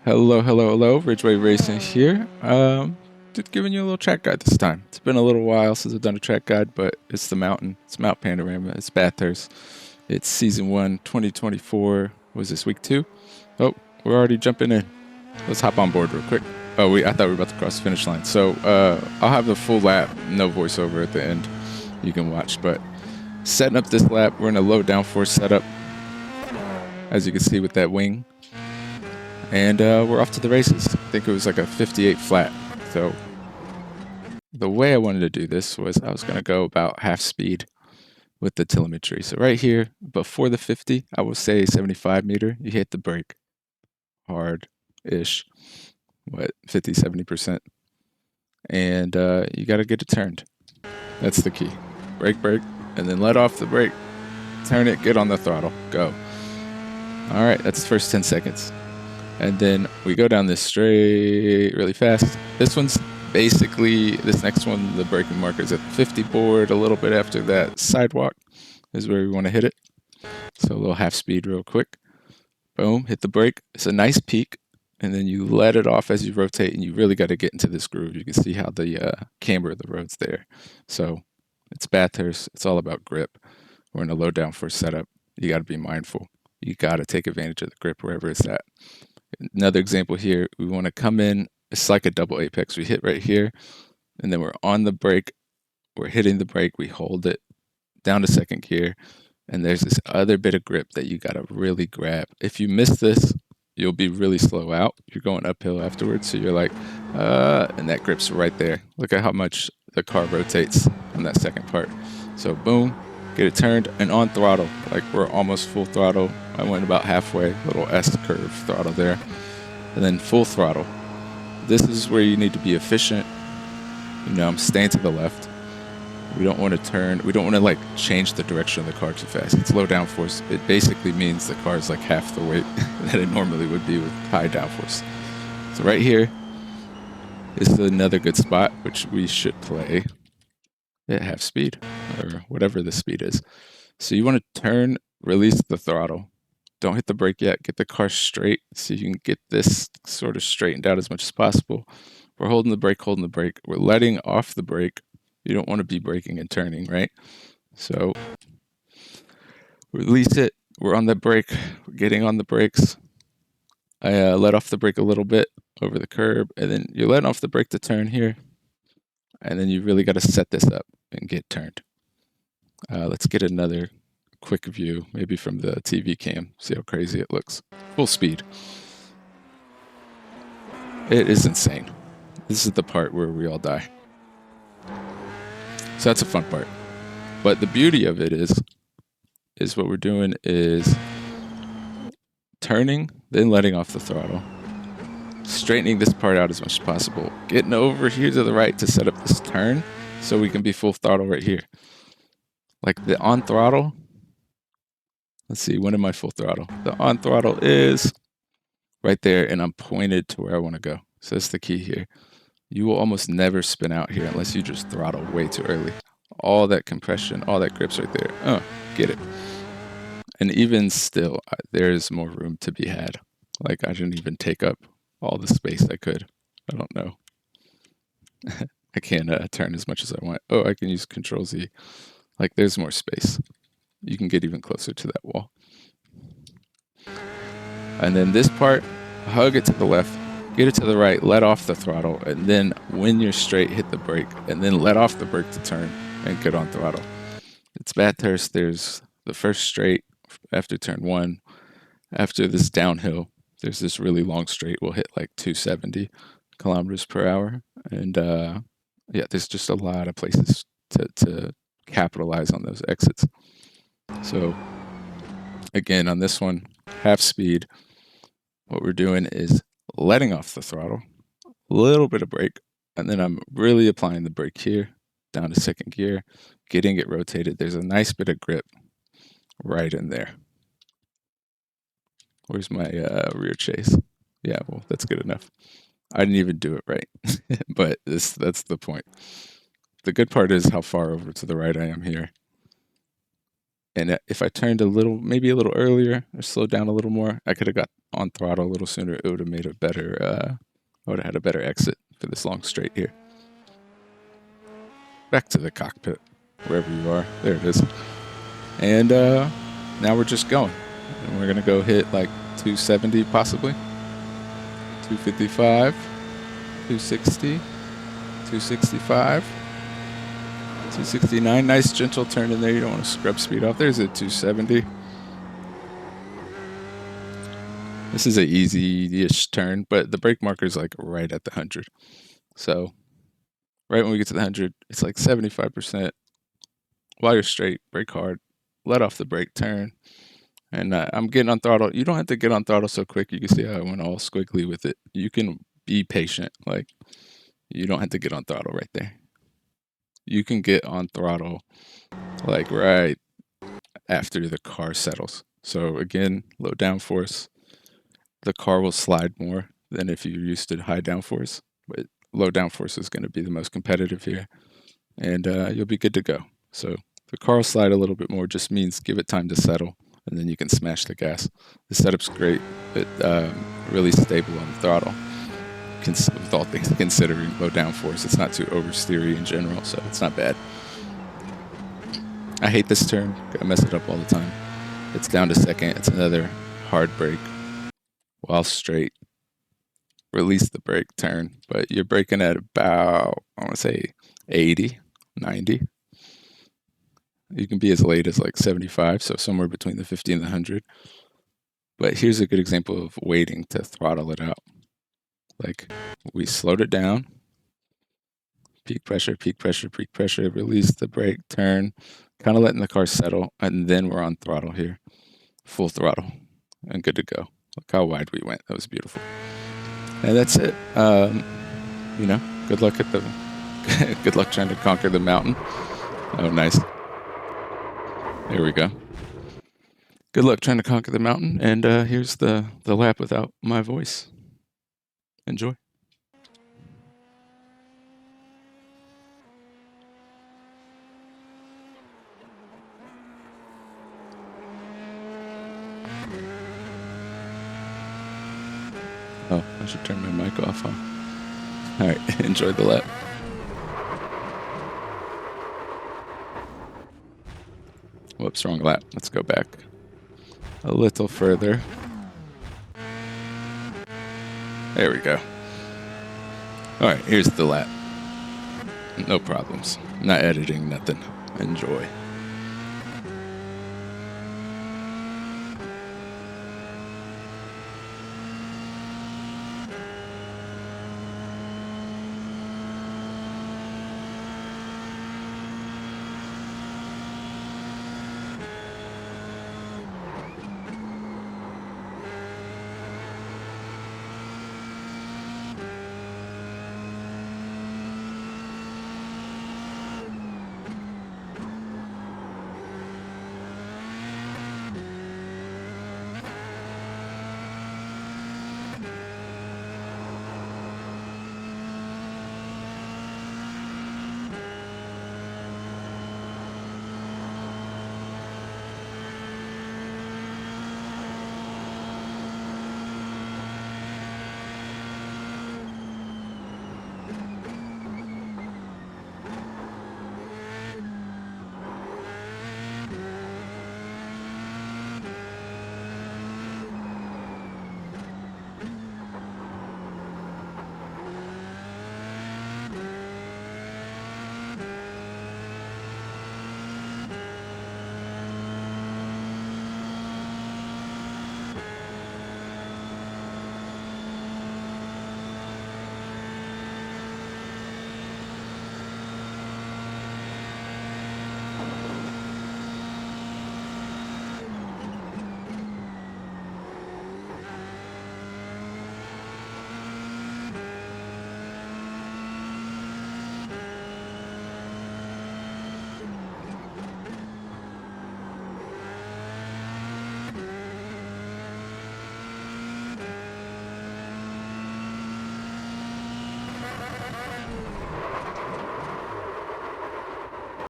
Hello, Ridgeway Racing here. Just giving you a little track guide this time. It's been a little while since I've done a track guide, but it's the mountain. It's Mount Panorama. It's Bathurst. It's Season 1, 2024. Was this week 2? Oh, we're already jumping in. Let's hop on board real quick. Oh, I thought we were about to cross the finish line. So I'll have the full lap, no voiceover at the end. You can watch, but setting up this lap, we're in a low downforce setup, as you can see with that wing. And we're off to the races. I think it was like a 58 flat. So the way I wanted to do this was I was going to go about half speed with the telemetry. So right here, before the 50, I would say 75 meter, you hit the brake hard-ish, 50, 70%. And you got to get it turned. That's the key. Brake, and then let off the brake. Turn it, get on the throttle, go. All right, that's the first 10 seconds. And then we go down this straight really fast. This one's basically, this next one, the braking marker is at the 50 board. A little bit after that sidewalk is where we want to hit it. So a little half speed real quick. Boom, hit the brake. It's a nice peak. And then you let it off as you rotate, and you really got to get into this groove. You can see how the camber of the road's there. So it's Bathurst. It's all about grip. We're in a low downforce setup. You got to be mindful. You got to take advantage of the grip wherever it's at. Another example here, we want to come in, it's like a double apex. We hit right here, and then we're on the brake. We're hitting the brake, we hold it down to second gear, and there's this other bit of grip that you got to really grab. If you miss this, you'll be really slow out. You're going uphill afterwards, so you're like, and that grip's right there. Look at how much the car rotates on that second part. So boom, get it turned, and on throttle, like we're almost full throttle. I went about halfway, little S-curve throttle there, and then full throttle. This is where you need to be efficient. You know, I'm staying to the left. We don't want to turn, we don't want to like change the direction of the car too fast. It's low downforce. It basically means the car is like half the weight that it normally would be with high downforce. So right here is another good spot, which we should play at half speed, or whatever the speed is. So you want to turn, release the throttle. Don't hit the brake yet. Get the car straight so you can get this sort of straightened out as much as possible. We're holding the brake. We're letting off the brake. You don't want to be braking and turning, right? So release it. We're on the brake. We're getting on the brakes. I let off the brake a little bit over the curb, and then you're letting off the brake to turn here. And then you really got to set this up and get turned. Let's get another quick view, maybe from the TV cam, see how crazy it looks. Full speed. It is insane. This is the part where we all die. So that's a fun part. But the beauty of it is what we're doing is turning, then letting off the throttle, straightening this part out as much as possible, getting over here to the right to set up this turn so we can be full throttle right here. Like the on throttle, let's see, when am I full throttle? The on throttle is right there, and I'm pointed to where I want to go. So that's the key here. You will almost never spin out here unless you just throttle way too early. All that compression, all that grip's right there. Oh, get it. And even still, there's more room to be had. Like I didn't even take up all the space I could. I don't know. I can't turn as much as I want. Oh, I can use Control Z. Like there's more space. You can get even closer to that wall. And then this part, hug it to the left, get it to the right, let off the throttle, and then when you're straight, hit the brake, and then let off the brake to turn and get on throttle. It's Bathurst. There's the first straight after turn 1. After this downhill, there's this really long straight. We'll hit like 270 kilometers per hour. And yeah, there's just a lot of places to capitalize on those exits. So again, on this one, half speed, what we're doing is letting off the throttle, a little bit of brake, and then I'm really applying the brake here, down to second gear, getting it rotated. There's a nice bit of grip right in there. Where's my rear chase? Yeah, well, that's good enough. I didn't even do it right, but that's the point. The good part is how far over to the right I am here. And if I turned a little, maybe a little earlier or slowed down a little more, I could have got on throttle a little sooner, it would have made a better, I would have had a better exit for this long straight here. Back to the cockpit, wherever you are. There it is. And now we're just going. And we're going to go hit like 270 possibly. 255, 260, 265, 269. Nice gentle turn in there. You don't want to scrub speed off. There's a 270. This is an easy-ish turn, but the brake marker is like right at the 100. So right when we get to the 100, it's like 75%. While you're straight, brake hard, let off the brake, turn. And I'm getting on throttle. You don't have to get on throttle so quick. You can see how I went all squiggly with it. You can be patient. Like, you don't have to get on throttle right there. You can get on throttle like right after the car settles. So again, low downforce. The car will slide more than if you're used to high downforce. But low downforce is going to be the most competitive here. And you'll be good to go. So the car will slide a little bit more. Just means give it time to settle. And then you can smash the gas. The setup's great, but really stable on the throttle. With all things considering low downforce, it's not too oversteery in general, so it's not bad. I hate this turn. I mess it up all the time. It's down to second. It's another hard brake while straight. Release the brake, turn, but you're braking at about, I want to say 80, 90. You can be as late as like 75, so somewhere between the 50 and the 100. But here's a good example of waiting to throttle it out. Like, we slowed it down. Peak pressure, peak pressure, peak pressure. Release the brake, turn. Kind of letting the car settle. And then we're on throttle here. Full throttle. And good to go. Look how wide we went. That was beautiful. And that's it. You know, good luck at the... good luck trying to conquer the mountain. Oh, nice. There we go. Good luck trying to conquer the mountain. And here's the lap without my voice. Enjoy. Oh, I should turn my mic off, huh? All right, enjoy the lap. Whoops, wrong lap. Let's go back a little further. There we go. All right, here's the lap. No problems. Not editing, nothing. Enjoy.